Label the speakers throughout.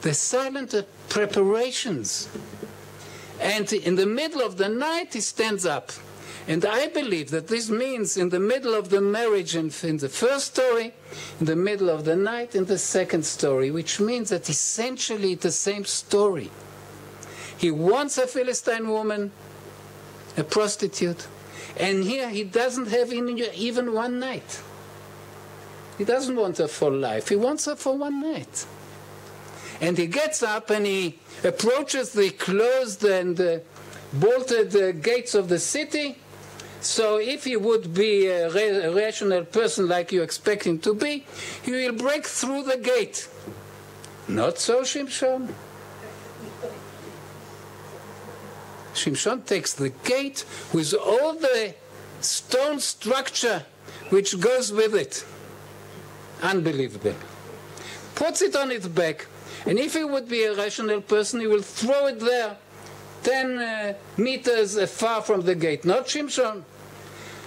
Speaker 1: the silent preparations. And in the middle of the night, he stands up. And I believe that this means in the middle of the marriage and in the first story, in the middle of the night in the second story, which means that essentially it's the same story. He wants a Philistine woman, a prostitute, and here he doesn't have even one night. He doesn't want her for life. He wants her for one night. And he gets up and he approaches the closed and bolted gates of the city. So if he would be a rational person like you expect him to be, he will break through the gate. Not so Shimshon. Shimshon takes the gate with all the stone structure which goes with it. Unbelievable. Puts it on its back. And if he would be a rational person, he will throw it there 10 meters far from the gate. Not Shimshon.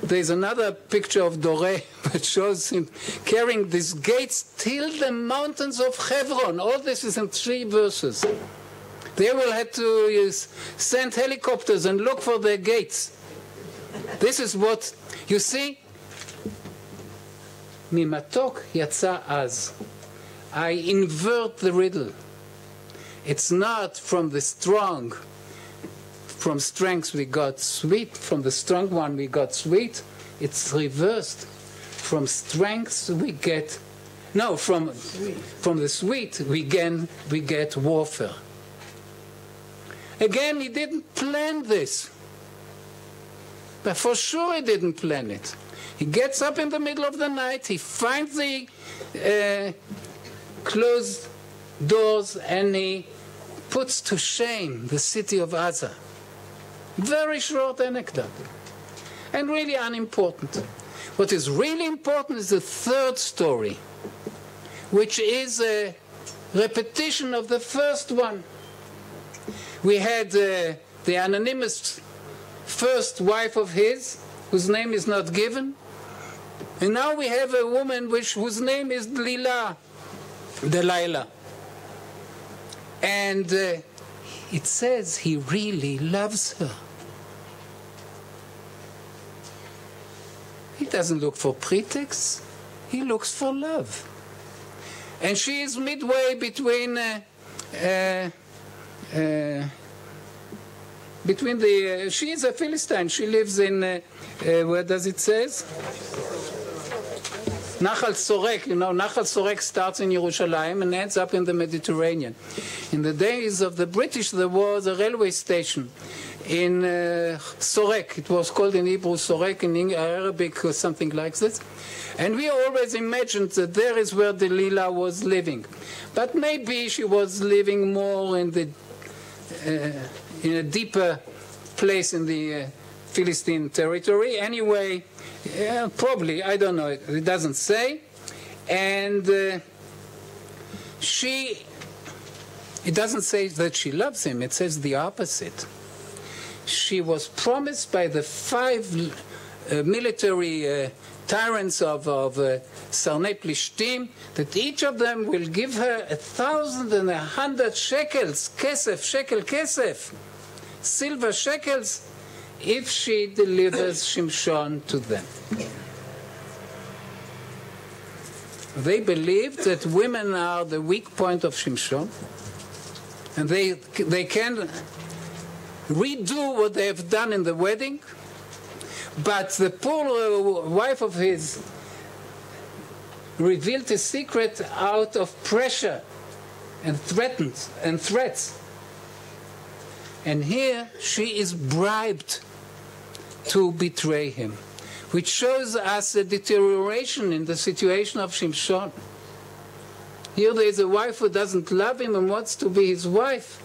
Speaker 1: There's another picture of Doré that shows him carrying these gates till the mountains of Hebron. All this is in 3 verses. They will have to send helicopters and look for their gates. This is what, you see, Mimatok yatsa az. I invert the riddle. It's not from the strong. From strength we got sweet. From the strong one we got sweet. It's reversed. From strength we get... No, from the sweet we get warfare. Again, he didn't plan this. But for sure he didn't plan it. He gets up in the middle of the night, he finds the closed doors, and he puts to shame the city of Gaza. Very short anecdote. And really unimportant. What is really important is the third story, which is a repetition of the first one. We had the anonymous first wife of his, whose name is not given. And now we have a woman whose name is Delilah. And it says he really loves her. He doesn't look for pretexts. He looks for love. And she is midway between she is a Philistine. She lives in, where does it says? Nachal Sorek. You know, Nachal Sorek starts in Yerushalayim and ends up in the Mediterranean. In the days of the British, there was a railway station in Sorek. It was called in Hebrew Sorek, in Arabic or something like this. And we always imagined that there is where Delilah was living. But maybe she was living more in the in a deeper place in the Philistine territory. Anyway, probably, I don't know, it doesn't say. And it doesn't say that she loves him, it says the opposite. She was promised by the 5 military tyrants of Sarnei Plishtim that each of them will give her 1,100 shekels, kesef, silver shekels, if she delivers Shimshon to them. They believed that women are the weak point of Shimshon, and they can redo what they have done in the wedding, but the poor wife of his revealed his secret out of pressure and threats. And here she is bribed to betray him, which shows us a deterioration in the situation of Shimshon. Here there is a wife who doesn't love him and wants to be his wife.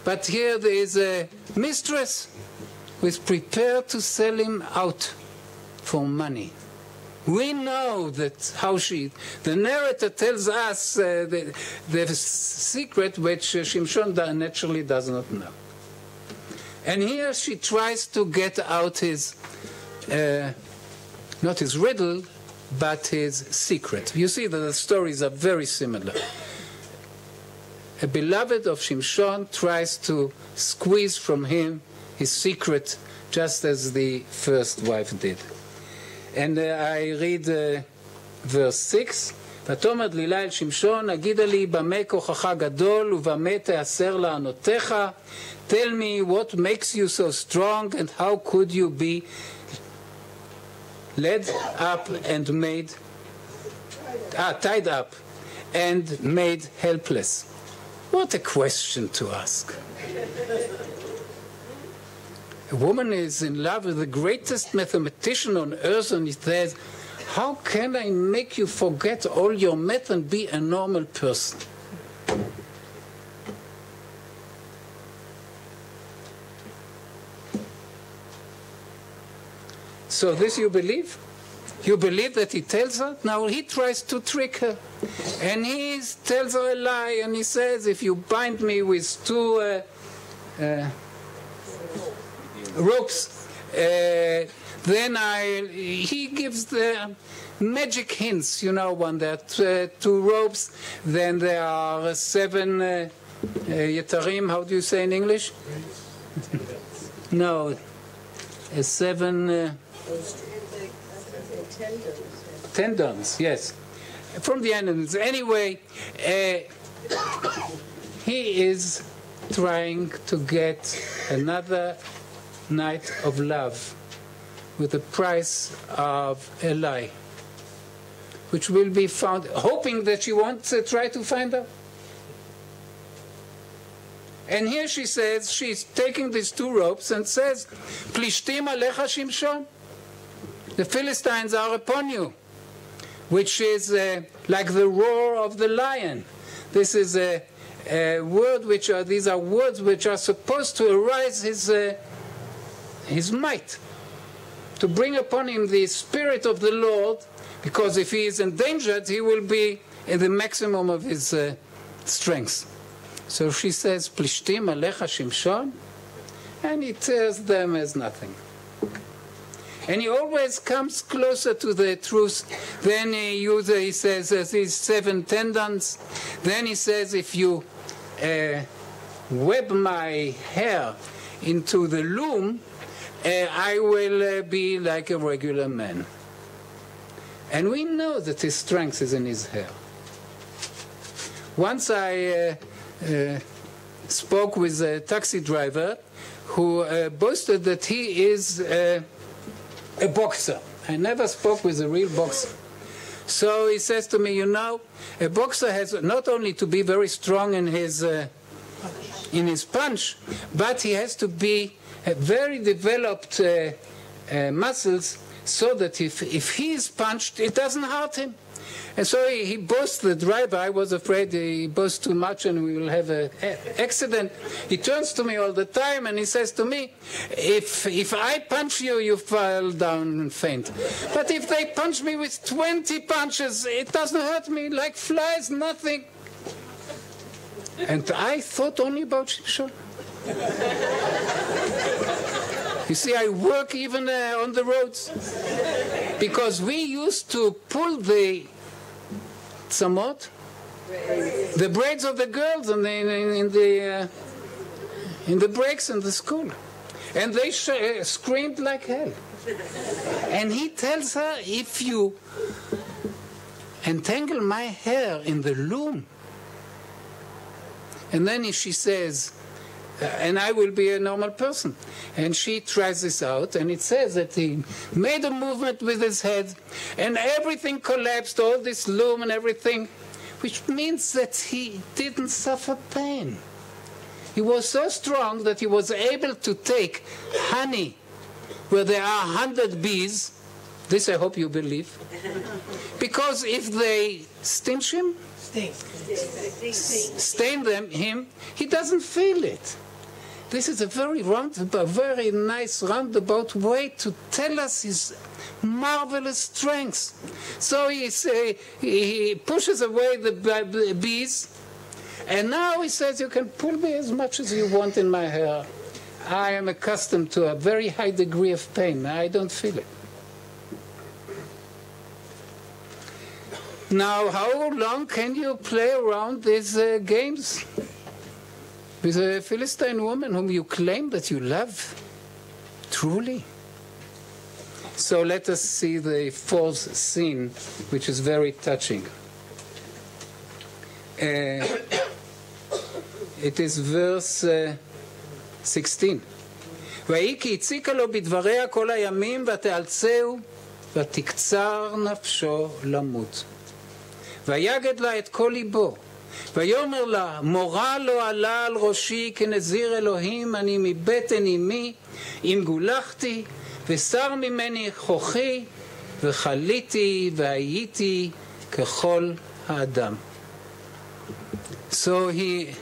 Speaker 1: But here there is a mistress who is prepared to sell him out for money. We know that how the narrator tells us the secret which Shimshon naturally does not know. And here she tries to get out his, not his riddle, but his secret. You see that the stories are very similar. a beloved of Shimshon tries to squeeze from him his secret, just as the first wife did. And I read verse 6, ותאמר דלילה אל שמשון, הגידה לי במה כוחך גדול ובמה תאסר לענותיך, tell me what makes you so strong and how could you be led up and made, tied up and made helpless. What a question to ask. A woman is in love with the greatest mathematician on earth, and he says, how can I make you forget all your math and be a normal person? So this you believe? You believe that he tells her? Now he tries to trick her. And he tells her a lie, and he says, if you bind me with two ropes, then he gives the magic hints, you know, one that two ropes, then there are 7 yetarim, how do you say in English? No, 7 tendons, yes, from the animals. Anyway, he is trying to get another night of love with the price of a lie, which will be found, hoping that she won't try to find out. And here she says, she's taking these 2 ropes and says, Plishtim alecha Shimshon, the Philistines are upon you, which is like the roar of the lion. This is a word these are words which are supposed to arise his might, to bring upon him the spirit of the Lord, because if he is endangered, he will be in the maximum of his strength. So she says, Plishtim alecha Shimshon, and he tears them as nothing. And he always comes closer to the truth. Then he says, these 7 tendons. Then he says, if you web my hair into the loom, I will be like a regular man. And we know that his strength is in his hair. Once I spoke with a taxi driver who boasted that he is a boxer. I never spoke with a real boxer. So he says to me, you know, a boxer has not only to be very strong in his punch, but he has to be very developed muscles, so that if he is punched, it doesn't hurt him. And so he boasts, the driver. I was afraid he boasts too much and we will have an accident. He turns to me all the time and he says to me, if I punch you, you fall down and faint. But if they punch me with 20 punches, it doesn't hurt me like flies, nothing. And I thought only about Shimshon. You see, I work even on the roads. Because we used to pull the braids of the girls in the breaks in the school. And they screamed like hell. And he tells her, if you entangle my hair in the loom, and then she says, and I will be a normal person. And she tries this out, and it says that he made a movement with his head, and everything collapsed, all this loom and everything, which means that he didn't suffer pain. He was so strong that he was able to take honey where there are 100 bees. This I hope you believe. Because if they sting him, he doesn't feel it. This is a very nice roundabout way to tell us his marvelous strength. So he pushes away the bees, and now he says, you can pull me as much as you want in my hair. I am accustomed to a very high degree of pain. I don't feel it. Now, how long can you play around these games? with a Philistine woman whom you claim that you love truly. So let us see the fourth scene, which is very touching. It is verse 16. ויהי כי הציקה לו בדבריה כל הימים ותאלצהו ותקצר נפשו למות. ויגד לה את כל ליבו. ויאמר לה, מורה לא עלה על ראשי כנזיר אלוהים אני מבטן אמי אם גולחתי ושר ממני כוחי וחליתי והייתי ככל האדם. So he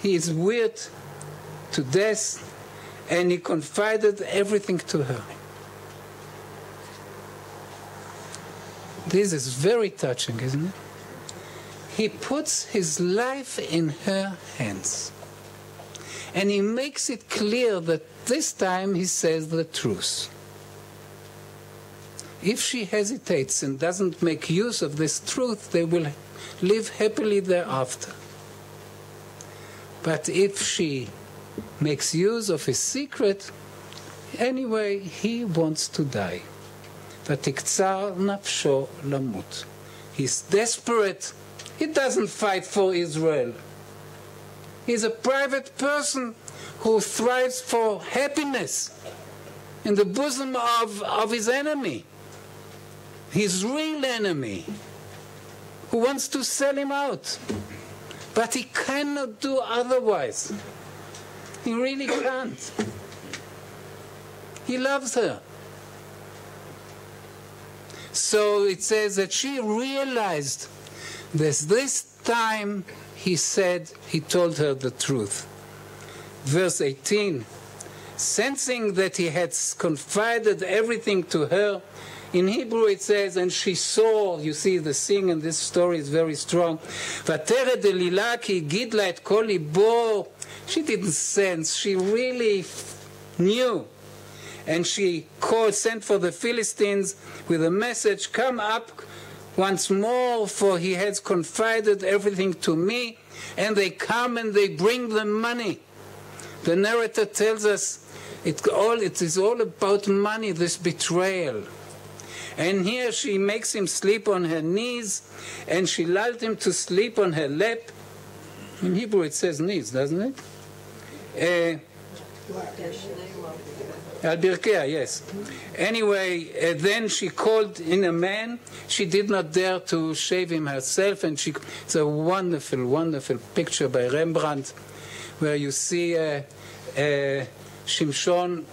Speaker 1: is weird to death and he confided everything to her. This is very touching, isn't it? He puts his life in her hands. And he makes it clear that this time he says the truth. If she hesitates and doesn't make use of this truth, they will live happily thereafter. But if she makes use of his secret, anyway, he wants to die. ותקצר נפשו למות. He's desperate. He doesn't fight for Israel. He's a private person who thrives for happiness in the bosom of his enemy, his real enemy, who wants to sell him out. But he cannot do otherwise. He really can't. He loves her. So it says that she realized that this time he told her the truth. Verse 18, sensing that he had confided everything to her, in Hebrew it says, and she saw, you see the thing in this story is very strong, ותרד אלילה כי הגיד לה את כל ליבו. She didn't sense, she really knew. And she sent for the Philistines with a message, come up once more, for he has confided everything to me. And they come and they bring the money. The narrator tells us it is all about money, this betrayal. And here she makes him sleep on her knees, and she lulled him to sleep on her lap. In Hebrew it says knees, doesn't it? Al Birkea, yes. Anyway, then she called in a man. She did not dare to shave him herself, and it's a wonderful, wonderful picture by Rembrandt, where you see Shimshon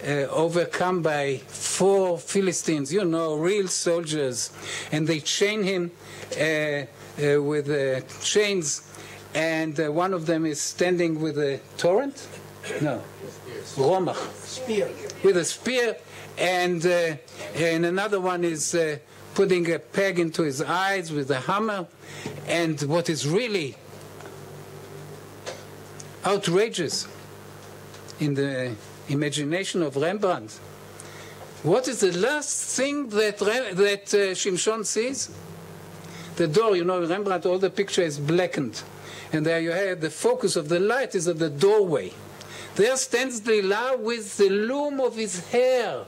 Speaker 1: overcome by 4 Philistines, real soldiers, and they chain him with chains, and one of them is standing with a torrent? No. Romach. Spear. With a spear, and another one is putting a peg into his eyes with a hammer. And what is really outrageous in the imagination of Rembrandt, what is the last thing that Shimshon sees? The door. Rembrandt, all the picture is blackened, and there you have the focus of the light is at the doorway. There stands Delilah with the loom of his hair,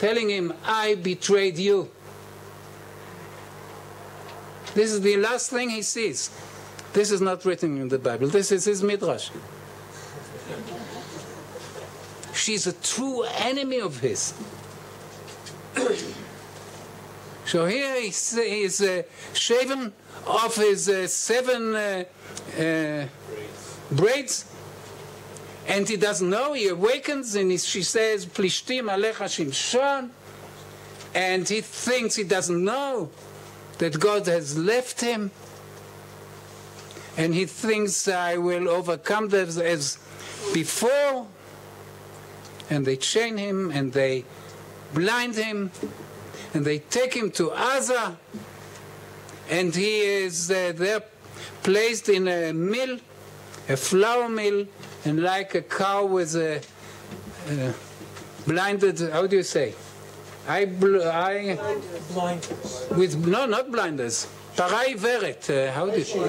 Speaker 1: telling him, I betrayed you. This is the last thing he sees. This is not written in the Bible. This is his midrash. She's a true enemy of his. So here he's shaven off his 7 braids, and he doesn't know. He awakens, and she says, Plishtim alecha Shimshon, and he thinks he doesn't know that God has left him, and he thinks, I will overcome them as before. And they chain him, and they blind him, and they take him to Gaza, and he is there placed in a mill, a flour mill, and like a cow with a blinded, how do you say? Blinders. With, no, not blinders. Parai veret, how do you say?